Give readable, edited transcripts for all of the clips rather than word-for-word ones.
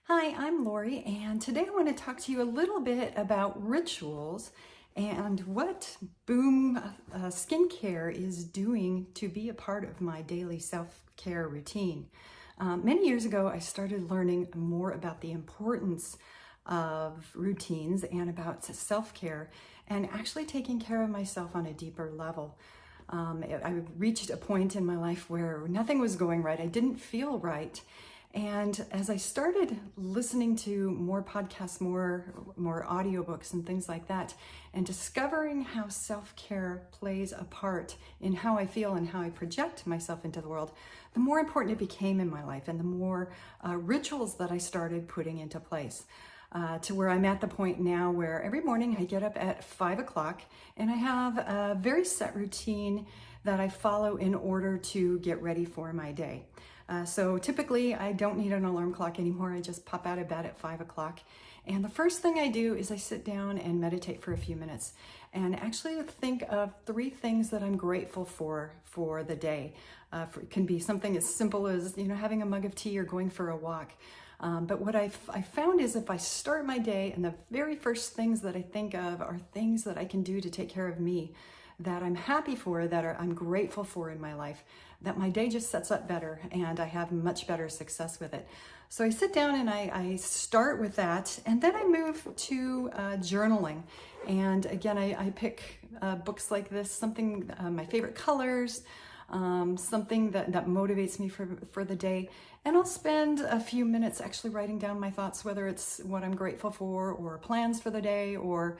Hi, I'm Lori, and today I want to talk to you a little bit about rituals and what Boom Skincare is doing to be a part of my daily self-care routine. Many years ago, I started learning more about the importance of routines and about self-care and actually taking care of myself on a deeper level. I reached a point in my life where nothing was going right. I didn't feel right. And as I started listening to more podcasts, more audiobooks and things like that, and discovering how self-care plays a part in how I feel and how I project myself into the world, the more important it became in my life and the more rituals that I started putting into place. To where I'm at the point now where every morning I get up at 5 o'clock and I have a very set routine that I follow in order to get ready for my day. So typically I don't need an alarm clock anymore. I just pop out of bed at 5 o'clock. And the first thing I do is I sit down and meditate for a few minutes and actually think of 3 things that I'm grateful for the day. It can be something as simple as, having a mug of tea or going for a walk. But what I found is if I start my day and the very first things that I think of are things that I can do to take care of me, that I'm happy for, I'm grateful for in my life, that my day just sets up better and I have much better success with it. So I sit down and I start with that, and then I move to journaling. And again, I pick books like this, something, my favorite colors, something that motivates me for the day. And I'll spend a few minutes actually writing down my thoughts, whether it's what I'm grateful for or plans for the day or,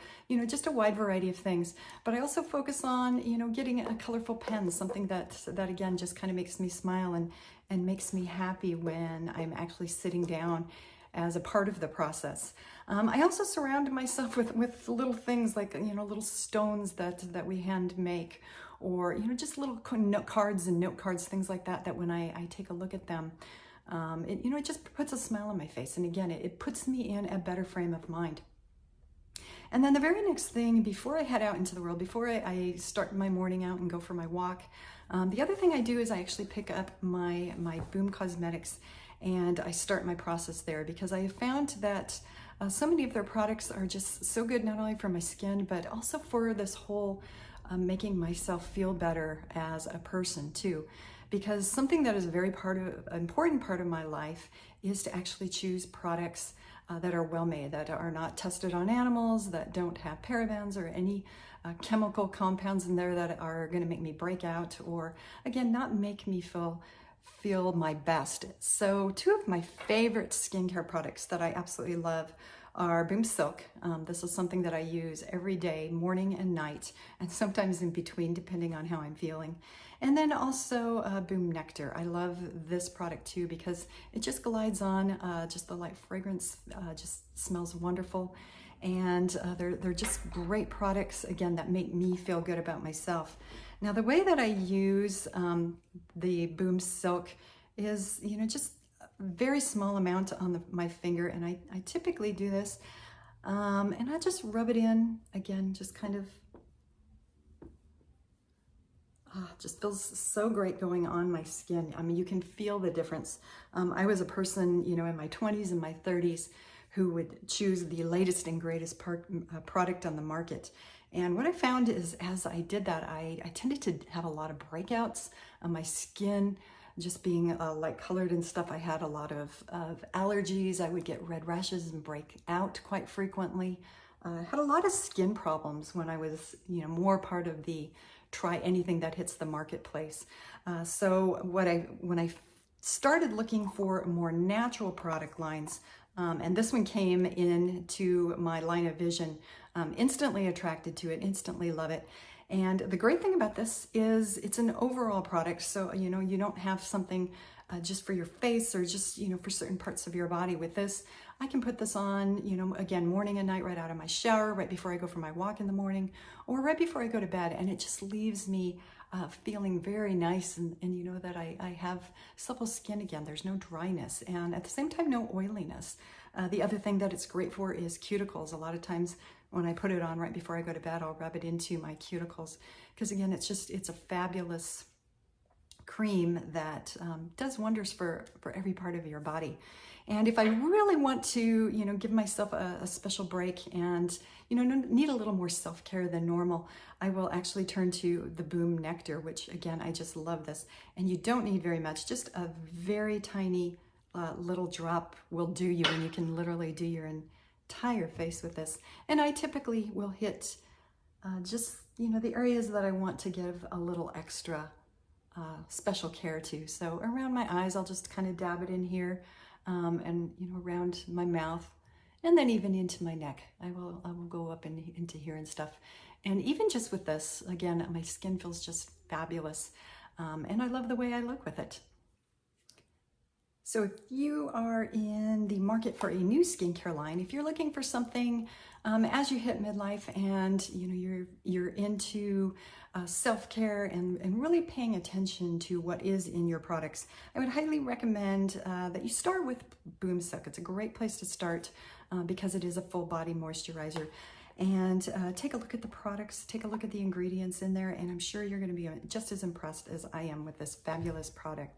just a wide variety of things. But I also focus on, getting a colorful pen, something that again, just kind of makes me smile and makes me happy when I'm actually sitting down as a part of the process. I also surround myself with little things like, little stones that we hand make, or, just little note cards and note cards, things like that, that when I take a look at them, it just puts a smile on my face. And again, it puts me in a better frame of mind. And then the very next thing, before I head out into the world, before I start my morning out and go for my walk, the other thing I do is I actually pick up my Boom Cosmetics and I start my process there, because I have found that so many of their products are just so good, not only for my skin, but also for this whole making myself feel better as a person too. Because something that is a very important part of my life is to actually choose products that are well made, that are not tested on animals, that don't have parabens or any chemical compounds in there that are going to make me break out, or again, not make me feel my best. So 2 of my favorite skincare products that I absolutely love are Boom Silk. This is something that I use every day, morning and night, and sometimes in between, depending on how I'm feeling. And then also Boom Nectar. I love this product too, because it just glides on, just the light fragrance just smells wonderful. And they're just great products, again, that make me feel good about myself. Now, the way that I use the Boom Silk is, just very small amount on my finger, and I typically do this, and I just rub it in, again, just kind of, just feels so great going on my skin. I mean, you can feel the difference. I was a person, in my 20s and my 30s who would choose the latest and greatest product on the market. And what I found is, as I did that, I tended to have a lot of breakouts on my skin, just being light colored and stuff. I had a lot of allergies. I would get red rashes and break out quite frequently. I had a lot of skin problems when I was, more part of the try anything that hits the marketplace. So when I started looking for more natural product lines, and this one came into my line of vision, instantly attracted to it, instantly love it. And the great thing about this is it's an overall product. So, you don't have something just for your face or just, for certain parts of your body. With this, I can put this on, again, morning and night, right out of my shower, right before I go for my walk in the morning, or right before I go to bed. And it just leaves me feeling very nice. And that I have supple skin again. There's no dryness, and at the same time, no oiliness. The other thing that it's great for is cuticles. A lot of times when I put it on right before I go to bed, I'll rub it into my cuticles, because again, it's a fabulous cream that does wonders for every part of your body. And if I really want to, give myself a special break and, need a little more self-care than normal, I will actually turn to the Boom Nectar, which again, I just love this. And you don't need very much, just a very tiny little drop will do you, and you can literally do your entire face with this. And I typically will hit just, the areas that I want to give a little extra special care to. So around my eyes, I'll just kind of dab it in here, and around my mouth, and then even into my neck. I will go up into here and stuff. And even just with this, again, my skin feels just fabulous, and I love the way I look with it. So if you are in the market for a new skincare line, if you're looking for something as you hit midlife and you're into self-care and really paying attention to what is in your products, I would highly recommend that you start with Boom Silk. It's a great place to start because it is a full body moisturizer. And take a look at the products, take a look at the ingredients in there, and I'm sure you're going to be just as impressed as I am with this fabulous product.